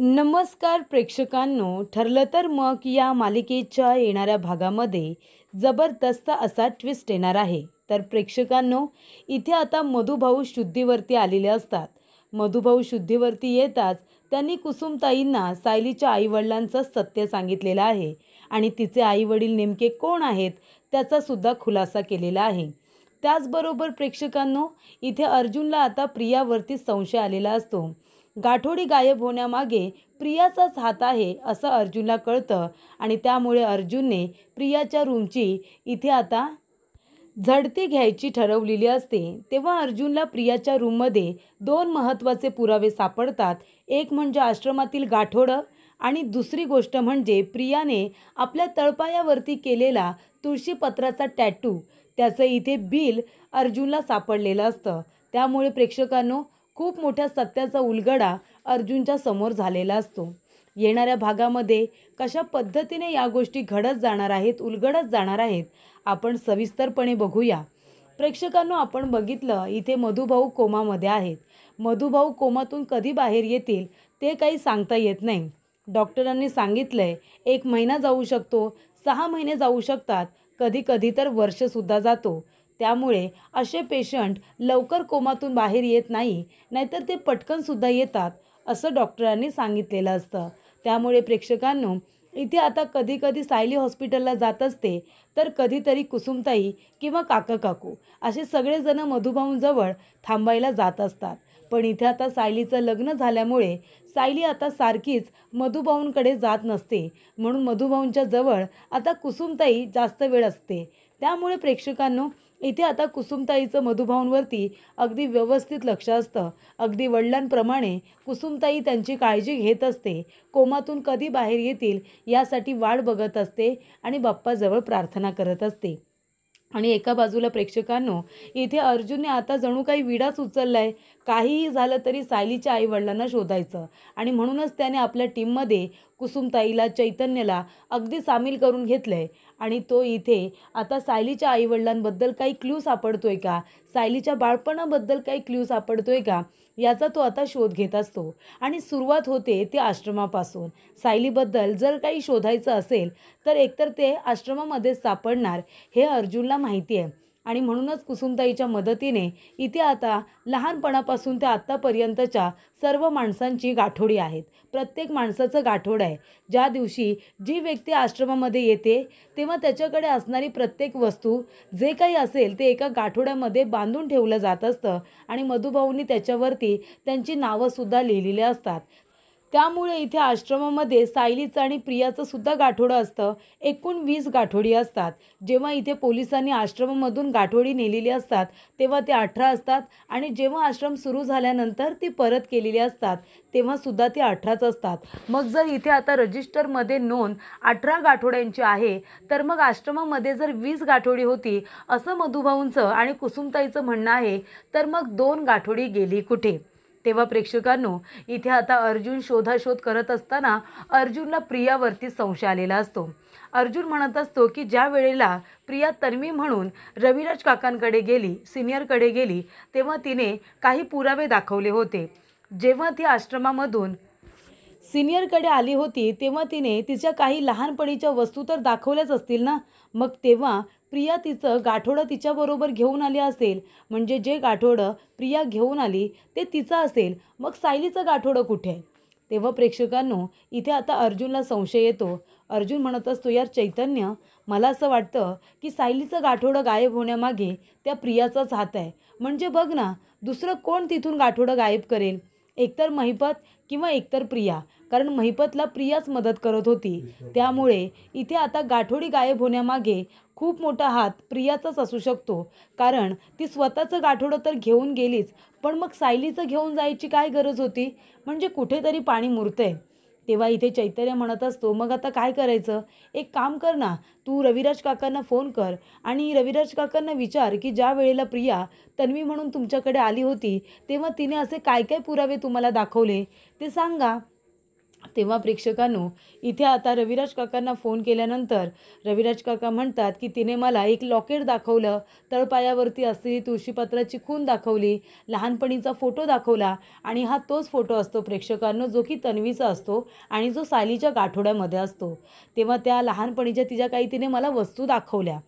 नमस्कार प्रेक्षकांनो, ठरलं तर मग या मालिकेच्या येणाऱ्या भागामध्ये जबरदस्त असा ट्विस्ट येणार आहे. तर प्रेक्षकांनो, इथे आता मधुभाऊ शुद्धीवरती आलेले असतात. मधुभाऊ शुद्धीवरती येताच त्यांनी कुसुमताईंना सायलीच्या आईवडिलांचं सत्य सांगितलेलं आहे आणि तिचे आईवडील नेमके कोण आहेत त्याचा सुद्धा खुलासा केलेला आहे. त्याचबरोबर प्रेक्षकांनो, इथे अर्जुनला आता प्रियावरती संशय आलेला असतो. गाठोडी गायब होण्यामागे प्रियाचाच हात आहे असं अर्जुनला कळतं आणि त्यामुळे अर्जुनने प्रियाच्या रूमची इथे आता झडती घ्यायची ठरवलेली असते. तेव्हा अर्जुनला प्रियाच्या रूममध्ये दोन महत्त्वाचे पुरावे सापडतात. एक म्हणजे आश्रमातील गाठोडं आणि दुसरी गोष्ट म्हणजे प्रियाने आपल्या तळपायावरती केलेला तुळशीपत्राचा टॅटू. त्याचं इथे बिल अर्जुनला सापडलेलं असतं. त्यामुळे प्रेक्षकांनो, खूप मोठ्या सत्याचा उलगडा अर्जुनच्या समोर झालेला असतो. येणाऱ्या भागामध्ये कशा पद्धतीने या गोष्टी घडत जाणार आहेत, उलगडत जाणार आहेत, आपण सविस्तरपणे बघूया. प्रेक्षकांनो, आपण बघितलं इथे मधुभाऊ कोमामध्ये आहेत. मधुभाऊ कोमातून कधी बाहेर येतील ते काही सांगता येत नाही. डॉक्टरांनी सांगितलंय 1 महिना जाऊ शकतो, 6 महिने जाऊ शकतात, कधी कधी तर वर्षसुद्धा जातो. त्यामुळे असे पेशंट लवकर कोमातून बाहेर येत नाही, नाहीतर ते पटकनसुद्धा येतात असं डॉक्टरांनी सांगितलेलं असतं. त्यामुळे प्रेक्षकांनो, इथे आता कधी कधी सायली हॉस्पिटलला जात असते, तर कधीतरी कुसुमताई किंवा काका असे सगळेजण मधुभाऊंजवळ थांबायला जात असतात. पण इथे आता सायलीचं लग्न झाल्यामुळे सायली आता सारखीच मधुभाऊंकडे जात नसते, म्हणून मधुभाऊंच्या जवळ आता कुसुमताई जास्त वेळ असते. त्यामुळे प्रेक्षकांनो, इथे आता कुसुमताईचं मधुभाऊंवरती अगदी व्यवस्थित लक्ष असतं. अगदी वडिलांप्रमाणे कुसुमताई त्यांची काळजी घेत असते. कोमातून कधी बाहेर येतील यासाठी वाट बघत असते आणि बाप्पाजवळ प्रार्थना करत असते. आणि एका बाजूला प्रेक्षकांनो, इथे अर्जुनने आता जणू काही विडाच उचललाय. काहीही झालं तरी सायलीच्या आईवडिलांना शोधायचं आणि म्हणूनच त्याने आपल्या टीममध्ये कुसुमताईला, चैतन्यला अगदी सामील करून घेतलंय. आणि तो इथे आता सायलीच्या आईवडिलांबद्दल काही क्लू सापडतोय का, सायलीच्या बाळपणाबद्दल काही क्लू सापडतोय का, याचा तो आता शोध घेत असतो. आणि सुरुवात होते ते आश्रमापासून. सायलीबद्दल जर काही शोधायचं असेल तर एकतर ते आश्रमामध्ये सापडणार हे अर्जुनला माहिती आहे. आणि म्हणूनच कुसुमताईच्या मदतीने इथे आता लहानपणापासून ते आत्तापर्यंतच्या सर्व माणसांची गाठोडी आहेत. प्रत्येक माणसाचं गाठोड आहे. ज्या दिवशी जी व्यक्ती आश्रमामध्ये येते तेव्हा त्याच्याकडे असणारी प्रत्येक वस्तू, जे काही असेल ते एका गाठोड्यामध्ये बांधून ठेवलं जात असतं आणि मधुभाऊंनी त्याच्यावरती त्यांची नावंसुद्धा लिहिलेली असतात. त्यामुळे इथे आश्रमामध्ये सायलीचं आणि प्रियाचं सुद्धा गाठोडं असतं. एकूण 20 गाठोडी असतात. जेव्हा इथे पोलिसांनी आश्रमामधून गाठोडी नेलेली असतात तेव्हा ते 18 असतात आणि जेव्हा आश्रम सुरू झाल्यानंतर ती परत केलेली असतात तेव्हासुद्धा ते 18च असतात. मग जर इथे आता रजिस्टरमध्ये नोंद 18 गाठोड्यांची आहे, तर मग आश्रमामध्ये जर 20 गाठोडी होती असं मधुभाऊंचं आणि कुसुमताईचं म्हणणं आहे, तर मग 2 गाठोडी गेली कुठे? तेव्हा प्रेक्षकांनो, इथे आता अर्जुन शोधाशोध करत असताना अर्जुनला प्रियावरती संशय आलेला असतो. अर्जुन म्हणत असतो की ज्या वेळेला प्रिया तन्वी म्हणून रविराज काकांकडे गेली, सिनियरकडे गेली, तेव्हा तिने काही पुरावे दाखवले होते. जेव्हा ती आश्रमामधून सिनियरकडे आली होती तेव्हा तिने तिच्या काही लहानपणीच्या वस्तू तर दाखवल्याच असतील ना. मग तेव्हा प्रिया तिचं गाठोडं तिच्याबरोबर घेऊन आली असेल, म्हणजे जे गाठोडं प्रिया घेऊन आली ते तिचं असेल. मग सायलीचं गाठोडं कुठे आहे? तेव्हा प्रेक्षकांनो, इथे आता अर्जुनला संशय येतो. अर्जुन म्हणत असतो, यार चैतन्य, मला असं वाटतं की सायलीचं गाठोडं गायब होण्यामागे त्या प्रियाचाच हात आहे. म्हणजे बघ ना, दुसरं कोण तिथून गाठोडं गायब करेल? एकतर महिपत किंवा एकतर प्रिया, कारण महिपतला प्रियाच मदत करत होती. त्यामुळे इथे आता गाठोडी गायब होण्यामागे खूप मोठा हात प्रियाचाच असू शकतो, कारण ती स्वतःचं गाठोडं तर घेऊन गेलीच, पण मग सायलीचं घेऊन जायची काय गरज होती? म्हणजे कुठेतरी पाणी मुरतंय. तेव्हा इथे चैतन्य म्हणत असतो, मग आता काय करायचं? एक काम कर ना, तू रविराज काकांना फोन कर आणि रविराज काकांना विचार की ज्या वेळेला प्रिया तन्वी म्हणून तुमच्याकडे आली होती तेव्हा तिने असे काय काय पुरावे तुम्हाला दाखवले ते सांगा. तेव्हा प्रेक्षकांनो इथे आता रविराज काकांना फोन केल्यानंतर रविराज काका म्हणतात की तिने मला एक लॉकेट दाखवलं, तळपायावरती असलेली तुळशीपत्राची खूण दाखवली, लहानपणीचा फोटो दाखवला आणि हा तोच फोटो असतो प्रेक्षकांनो जो की तन्वीचा असतो आणि जो सायलीच्या गाठोड्यामध्ये असतो. तेव्हा त्या लहानपणीच्या तिच्या काही तिने मला वस्तू दाखवल्या.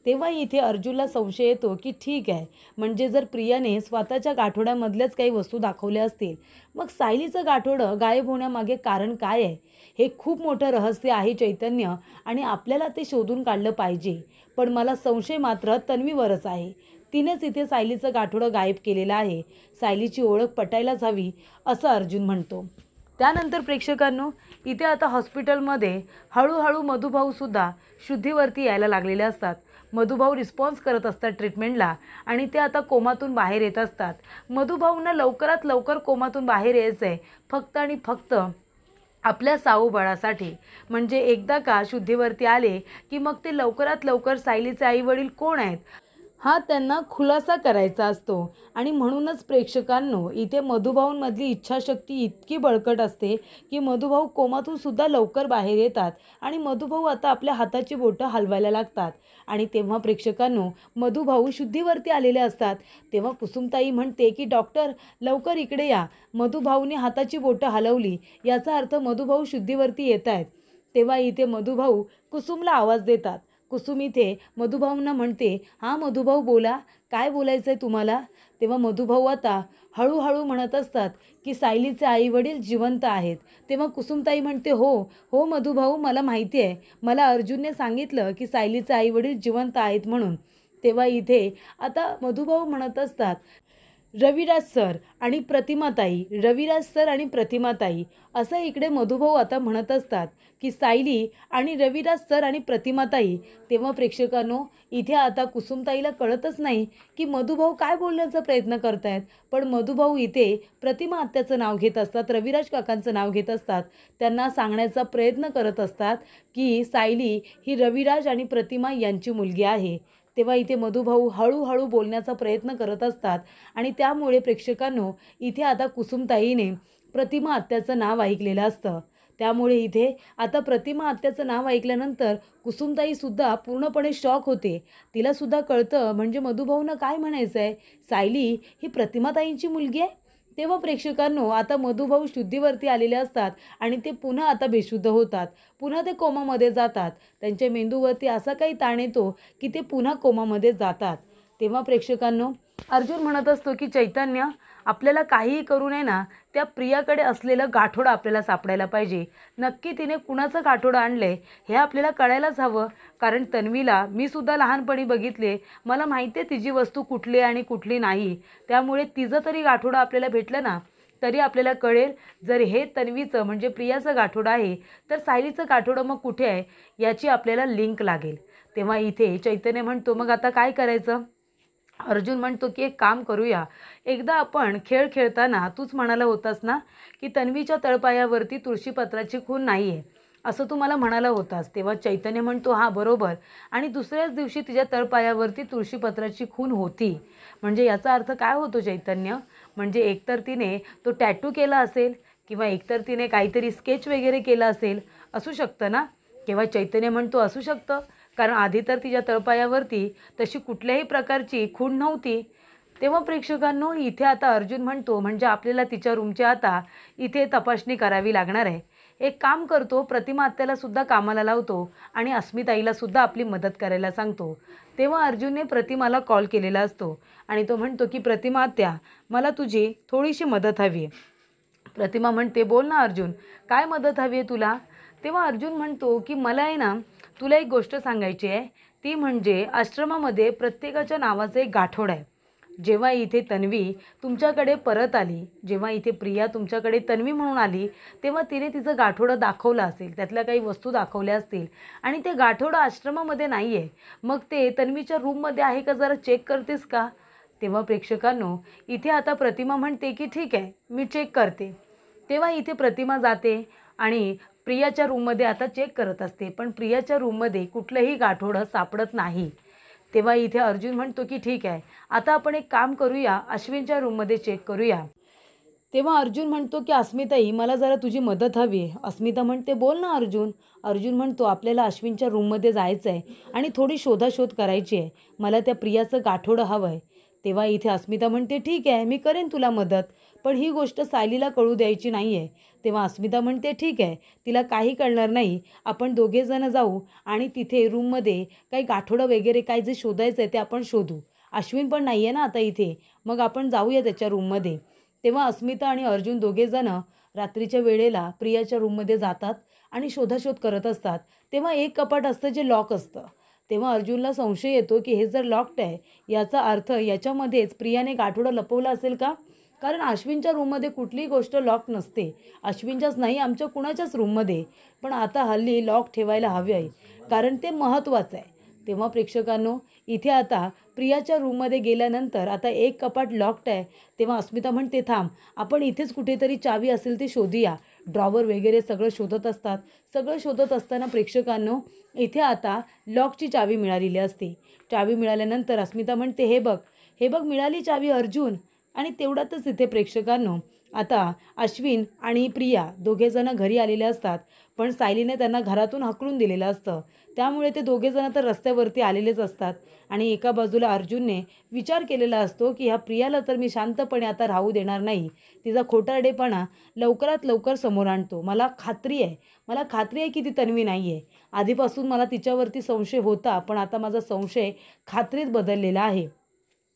तेव्हा इथे अर्जुनला संशय येतो की ठीक आहे, म्हणजे जर प्रियाने स्वतःच्या गाठोड्यामधल्याच काही वस्तू दाखवल्या असतील, मग सायलीचं गाठोडं गायब होण्यामागे कारण काय आहे? हे खूप मोठं रहस्य आहे चैतन्य आणि आपल्याला ते शोधून काढलं पाहिजे. पण मला संशय मात्र तन्वीवरच आहे. तिनेच इथे सायलीचं गाठोडं गायब केलेलं आहे. सायलीची ओळख पटायलाच हवी असं अर्जुन म्हणतो. त्यानंतर प्रेक्षकांनो इथे आता हॉस्पिटलमध्ये हळूहळू मधुभाऊसुद्धा शुद्धीवरती यायला लागलेले असतात. मधुभाऊ रिस्पॉन्स करत असतात ट्रीटमेंटला आणि ते आता कोमातून बाहेर येत असतात. मधुभाऊंना लवकरात लवकर कोमातून बाहेर यायचं आहे फक्त आणि फक्त आपल्या साऊबाळासाठी. म्हणजे एकदा का शुद्धीवरती आले की मग ते लवकरात लवकर सायलीचे आईवडील कोण आहेत हा त्यांना खुलासा करायचा असतो. आणि म्हणूनच प्रेक्षकांनो इथे मधुभाऊंमधली इच्छाशक्ती इतकी बळकट असते की मधुभाऊ कोमातून सुद्धा लवकर बाहेर येतात आणि मधुभाऊ आता आपल्या हाताची बोटं हलवायला लागतात. आणि तेव्हा प्रेक्षकांनो मधुभाऊ शुद्धीवरती आलेले असतात. तेव्हा कुसुमताई म्हणते की डॉक्टर लवकर इकडे या. मधुभाऊने हाताची बोटं हलवली याचा अर्थ मधुभाऊ शुद्धीवरती येत आहेत. तेव्हा इथे मधुभाऊ कुसुमला आवाज देतात. कुसुम इथे मधुभाऊंना म्हणते, हां मधुभाऊ बोला, काय बोलायचं आहे तुम्हाला? तेव्हा मधुभाऊ आता हळूहळू म्हणत असतात की सायलीचे आईवडील जिवंत आहेत. तेव्हा कुसुमताई म्हणते हो हो मधुभाऊ मला माहिती आहे, मला अर्जुनने सांगितलं की सायलीचे आईवडील जिवंत आहेत म्हणून. तेव्हा इथे आता मधुभाऊ म्हणत असतात रविराज सर आणि प्रतिमाताई, रविराज सर आणि प्रतिमाताई असं इकडे मधुभाऊ आता म्हणत असतात की सायली आणि रविराज सर आणि प्रतिमाताई. तेव्हा प्रेक्षकांनो इथे आता कुसुमताईला कळतच नाही की मधुभाऊ काय बोलण्याचा प्रयत्न करतायत. पण मधुभाऊ इथे प्रतिमा आत्याचं नाव घेत असतात, रविराज काकांचं नाव घेत असतात. त्यांना सांगण्याचा प्रयत्न करत असतात की सायली ही रविराज आणि प्रतिमा यांची मुलगी आहे. तेव्हा इथे मधुभाऊ हळूहळू बोलण्याचा प्रयत्न करत असतात आणि त्यामुळे प्रेक्षकांनो इथे आता कुसुमताईने प्रतिमा आत्याचं नाव ऐकलेलं असतं. त्यामुळे इथे आता प्रतिमा आत्याचं नाव ऐकल्यानंतर कुसुमताईसुद्धा पूर्णपणे शॉक होते. तिलासुद्धा कळतं म्हणजे मधुभाऊंना काय म्हणायचं आहे, सायली ही प्रतिमाताईंची मुलगी आहे. तेव्हा प्रेक्षकांनो आता मधुभाऊ शुद्धीवरती आलेले असतात आणि ते पुन्हा आता बेशुद्ध होतात. पुन्हा ते कोमामध्ये जातात. त्यांच्या मेंदूवरती असा काही ताण येतो की ते पुन्हा कोमामध्ये जातात. तेव्हा प्रेक्षकांनो अर्जुन म्हणत असतो की चैतन्य आपल्याला काहीही करू नये ना, त्या प्रियाकडे असलेलं गाठोडं आपल्याला सापडायला पाहिजे. नक्की तिने कुणाचं गाठोडं आणलंय हे आपल्याला कळायलाच हवं. कारण तन्वीला मी सुद्धा लहानपणी बघितले, मला माहिती आहे तिची वस्तू कुठली आणि कुठली नाही. त्यामुळे तिचं तरी गाठोडं आपल्याला भेटलं ना तरी आपल्याला कळेल जर हे तन्वीचं म्हणजे प्रियाचं गाठोडं आहे तर सायलीचं गाठोडं मग कुठे आहे याची आपल्याला लिंक लागेल. तेव्हा इथे चैतन्य म्हणतो मग आता काय करायचं? अर्जुन म्हणतो की एक काम करूया, एकदा आपण खेळ खेळताना तूच म्हणाला होतास ना की तन्वीच्या तळपायावरती तुळशीपत्राची खूण नाही आहे असं तू मला म्हणाला होतास. तेव्हा चैतन्य म्हणतो हां बरोबर, आणि दुसऱ्याच दिवशी तिच्या तळपायावरती तुळशीपत्राची खूण होती. म्हणजे याचा अर्थ काय होतो चैतन्य? म्हणजे एकतर तिने तो टॅटू केला असेल किंवा एकतर तिने काहीतरी स्केच वगैरे केलं असेल, असू शकतं ना. तेव्हा चैतन्य म्हणतो असू शकतं, कारण आधी तर तिच्या तळपायावरती तशी कुठल्याही प्रकारची खूण नव्हती. तेव्हा प्रेक्षकांनो इथे आता अर्जुन म्हणतो म्हणजे आपल्याला तिच्या रूमची आता इथे तपासणी करावी लागणार आहे. एक काम करतो, प्रतिमा आत्याला सुद्धा कामाला लावतो आणि अस्मिताईला सुद्धा आपली मदत करायला सांगतो. तेव्हा अर्जुनने प्रतिमाला कॉल केलेला असतो आणि तो म्हणतो की प्रतिमा आत्या मला तुझी थोडीशी मदत हवी आहे. प्रतिमा म्हणते बोल ना अर्जुन, काय मदत हवी आहे तुला? तेव्हा अर्जुन म्हणतो की मला आहे ना तुला एक गोष्ट सांगायची आहे, ती म्हणजे आश्रमामध्ये प्रत्येकाच्या नावाचं एक गाठोडं आहे. जेव्हा इथे तन्वी तुमच्याकडे परत आली, जेव्हा इथे प्रिया तुमच्याकडे तन्वी म्हणून आली, तेव्हा तिने तिचं गाठोडं दाखवलं असेल, त्यातल्या काही वस्तू दाखवल्या असतील आणि ते गाठोडं आश्रमामध्ये नाही आहे. मग ते तन्वीच्या रूममध्ये आहे का जरा चेक करतेस का? तेव्हा प्रेक्षकांनो इथे आता प्रतिमा म्हणते की ठीक आहे मी चेक करते. तेव्हा इथे प्रतिमा जाते आणि प्रियाच्या रूममध्ये आता चेक करत असते, पण प्रियाच्या रूममध्ये कुठलंही गाठोडं सापडत नाही. तेव्हा इथे अर्जुन म्हणतो की ठीक आहे आता आपण एक काम करूया, अश्विनच्या रूममध्ये चेक करूया. तेव्हा अर्जुन म्हणतो की अस्मिताई मला जरा तुझी मदत हवी आहे. अस्मिता म्हणते बोल ना अर्जुन. अर्जुन म्हणतो आपल्याला अश्विनच्या रूममध्ये जायचं आहे आणि थोडी शोधाशोध करायची आहे. मला त्या प्रियाचं गाठोडं हवं आहे. तेव्हा इथे अस्मिता म्हणते ठीक आहे मी करेन तुला मदत, पण ही गोष्ट सायलीला कळू द्यायची नाही आहे. तेव्हा अस्मिता म्हणते ठीक आहे तिला काही कळणार नाही, आपण दोघेजणं जाऊ आणि तिथे रूममध्ये काही गाठोडं वगैरे काय जे शोधायचं आहे ते आपण शोधू. अश्विन पण नाही आहे ना आता इथे, मग आपण जाऊया त्याच्या रूममध्ये. तेव्हा अस्मिता आणि अर्जुन दोघेजणं रात्रीच्या वेळेला प्रियाच्या रूममध्ये जातात आणि शोधाशोध करत असतात. तेव्हा एक कपाट असतं जे लॉक असतं. तेव्हा अर्जुनला संशय येतो की हे जर लॉक्ड आहे याचा अर्थ याच्यामध्येच प्रियाने गाठोडं लपवलं असेल का? कारण अश्विनच्या रूममध्ये कुठलीही गोष्ट लॉक नसते. अश्विनच्याच नाही आमच्या कुणाच्याच रूममध्ये. पण आता हल्ली लॉक ठेवायला हवे आहे कारण ते महत्त्वाचं आहे. तेव्हा प्रेक्षकांनो इथे आता प्रियाच्या रूममध्ये गेल्यानंतर आता एक कपाट लॉक्ड आहे. तेव्हा अस्मिता म्हणते थांब आपण इथेच कुठेतरी चावी असेल ती शोधूया. ड्रॉवर वगैरे सगळं शोधत असतात. सगळं शोधत असताना प्रेक्षकांनो इथे आता लॉकची चावी मिळालेली असते. चावी मिळाल्यानंतर अस्मिता म्हणते हे बघ मिळाली चावी अर्जुन. आणि तेवढ्यातच इथे प्रेक्षकांनो आता अश्विन आणि प्रिया दोघेजणं घरी आलेले असतात. पण सायलीने त्यांना घरातून हाकलून दिलेलं असतं. त्यामुळे ते दोघेजणं तर रस्त्यावरती आलेलेच असतात. आणि एका बाजूला अर्जुनने विचार केलेला असतो की ह्या प्रियाला तर मी शांतपणे आता राहू देणार नाही. तिचा खोटारडेपणा लवकरात लवकर समोर आणतो. मला खात्री आहे की ती तन्वी नाही आहे. आधीपासून मला तिच्यावरती संशय होता, पण आता माझा संशय खात्रीत बदललेला आहे.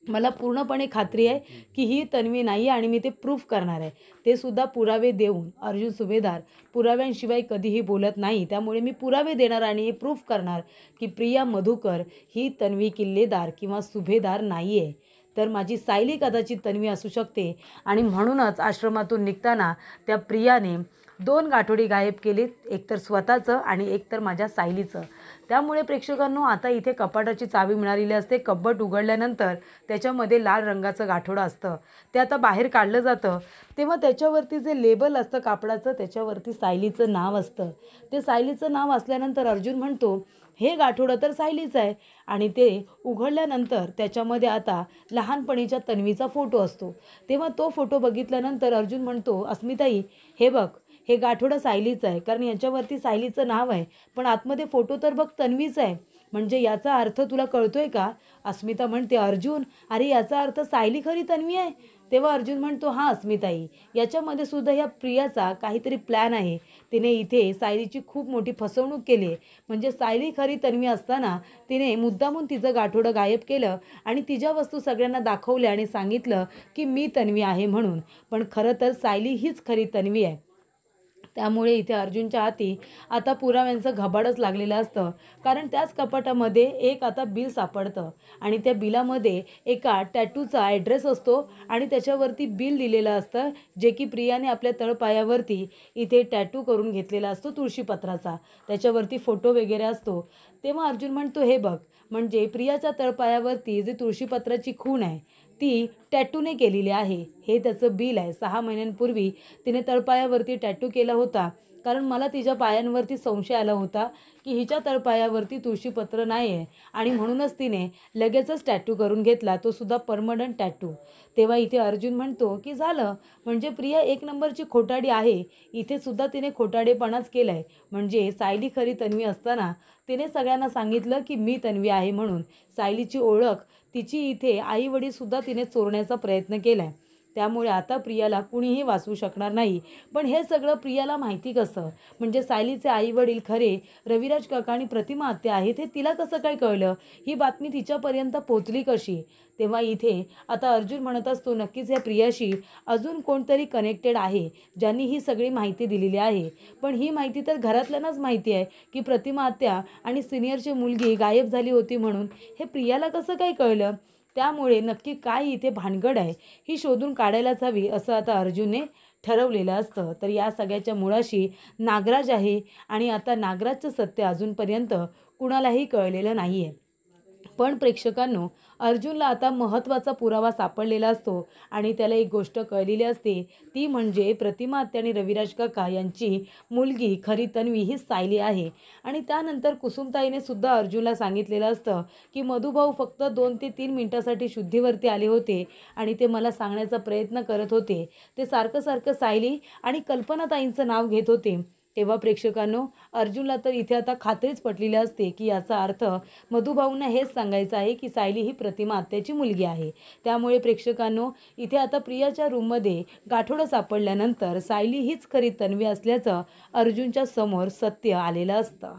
मला पूर्णपणे खात्री आहे की ही तन्वी नाही आहे आणि मी ते प्रूफ करणार आहे. ते सुद्धा पुरावे देऊन. अर्जुन सुभेदार पुराव्यांशिवाय कधीही बोलत नाही. त्यामुळे मी पुरावे देणार आणि हे प्रूफ करणार की प्रिया मधुकर ही तन्वी किल्लेदार किंवा सुभेदार नाही आहे. तर माझी सायली कदाचित तन्वी असू शकते. आणि म्हणूनच आश्रमातून निघताना त्या प्रियाने 2 गाठोडी गायब केलीत, एकतर स्वतःचं आणि एकतर माझ्या सायलीचं. त्यामुळे प्रेक्षकांनो आता इथे कपाटाची चावी मिळालेली असते. कपाट उघडल्यानंतर त्याच्यामध्ये लाल रंगाचं गाठोडं असतं. ते आता बाहेर काढलं जातं. तेव्हा त्याच्यावरती जे लेबल असतं कापडाचं त्याच्यावरती सायलीचं नाव असतं. ते सायलीचं नाव असल्यानंतर अर्जुन म्हणतो हे गाठोडं तर सायलीचं आहे. आणि ते उघडल्यानंतर त्याच्यामध्ये आता लहानपणीच्या तन्वीचा फोटो असतो. तेव्हा तो फोटो बघितल्यानंतर अर्जुन म्हणतो अस्मिताई हे बघ हे गाठोडं सायलीचं आहे कारण याच्यावरती सायलीचं नाव आहे, पण आतमध्ये फोटो तर बघ तन्वीचं आहे. म्हणजे याचा अर्थ तुला कळतोय का? अस्मिता म्हणते अर्जुन अरे याचा अर्थ सायली खरी तन्वी आहे. तेव्हा अर्जुन म्हणतो हां अस्मिताई याच्यामध्ये सुद्धा ह्या प्रियाचा काहीतरी प्लॅन आहे. तिने इथे सायलीची खूप मोठी फसवणूक केली. म्हणजे सायली खरी तन्वी असताना तिने मुद्दामून तिचं गाठोडं गायब केलं आणि तिच्या वस्तू सगळ्यांना दाखवल्या आणि सांगितलं की मी तन्वी आहे म्हणून. पण खरं तर सायली हीच खरी तन्वी आहे. त्यामुळे इथे अर्जुनच्या हाती आता पुराव्यांचं घबाडच लागलेलं असतं. कारण त्याच कपाटामध्ये एक आता बिल सापडतं आणि त्या बिलामध्ये एका टॅटूचा ॲड्रेस असतो आणि त्याच्यावरती बिल दिलेलं असतं जे की प्रियाने आपल्या तळपायावरती इथे टॅटू करून घेतलेला असतो तुळशीपत्राचा. त्याच्यावरती फोटो वगैरे असतो. तेव्हा अर्जुन म्हणतो हे बघ म्हणजे प्रियाच्या तळपायावरती जी तुळशीपत्राची खूण आहे ती टॅटूने केलेली आहे. हे त्याचं बिल आहे. 6 महिन्यांपूर्वी तिने तळपायावरती टॅटू केला होता. कारण मला तिच्या पायांवरती संशय आला होता की हिच्या तळपायावरती तुळशीपत्र नाही आहे आणि म्हणूनच तिने लगेचच टॅटू करून घेतला, तो सुद्धा परमनंट टॅटू. तेव्हा इथे अर्जुन म्हणतो की झालं म्हणजे प्रिया एक नंबरची खोटाडी आहे. इथे सुद्धा तिने खोटाडेपणाच केला आहे. म्हणजे सायली खरी तन्वी असताना तिने सगळ्यांना सांगितलं की मी तन्वी आहे म्हणून. सायलीची ओळख तिची इथे आईवडीलसुद्धा तिने चोरण्याचा प्रयत्न केला आहे. त्यामुळे आता प्रियाला कुणीही वाचवू शकणार नाही. पण हे सगळं प्रियाला माहिती कसं? म्हणजे सायलीचे आईवडील खरे रविराज काका आणि प्रतिमा आत्या आहेत हे तिला कसं काय कळलं? ही बातमी तिच्यापर्यंत पोचली कशी? तेव्हा इथे आता अर्जुन म्हणत असतो नक्कीच या प्रियाशी अजून कोणतरी कनेक्टेड आहे ज्यांनी ही सगळी माहिती दिलेली आहे. पण ही माहिती तर घरातल्यांनाच माहिती आहे की प्रतिमा आत्या आणि सिनियरची मुलगी गायब झाली होती म्हणून. हे प्रियाला कसं काय कळलं? त्यामुळे नक्की काय इथे भानगड आहे ही शोधून काढायलाच हवी असं आता अर्जुनने ठरवलेलं असतं. तर या सगळ्याच्या मुळाशी नागराज आहे आणि आता नागराजचं सत्य अजूनपर्यंत कुणालाही कळलेलं नाही आहे. पण प्रेक्षकांनो, अर्जुनला आता महत्त्वाचा पुरावा सापडलेला असतो आणि त्याला एक गोष्ट कळलेली असते, ती म्हणजे प्रतिमा आत्या आणि रविराज काका यांची मुलगी खरी तन्वी ही सायली आहे. आणि त्यानंतर कुसुमताईने सुद्धा अर्जुनला सांगितलेलं असतं की मधुभाऊ फक्त 2 ते 3 मिनिटासाठी शुद्धीवरती आले होते आणि ते मला सांगण्याचा प्रयत्न करत होते. ते सारखं सारखं सायली आणि कल्पनाताईंचं नाव घेत होते. तेव्हा प्रेक्षकांनो, अर्जुनला तर इथे आता खात्रीच पटलेली असते की याचा अर्थ मधुभाऊंना हेच सांगायचं आहे की सायली ही प्रतिमा आत्याची मुलगी आहे. त्यामुळे प्रेक्षकांनो, इथे आता प्रियाच्या रूममध्ये गाठोडं सापडल्यानंतर सायली हीच खरी तन्वी असल्याचं अर्जुनच्या समोर सत्य आलेलं असतं.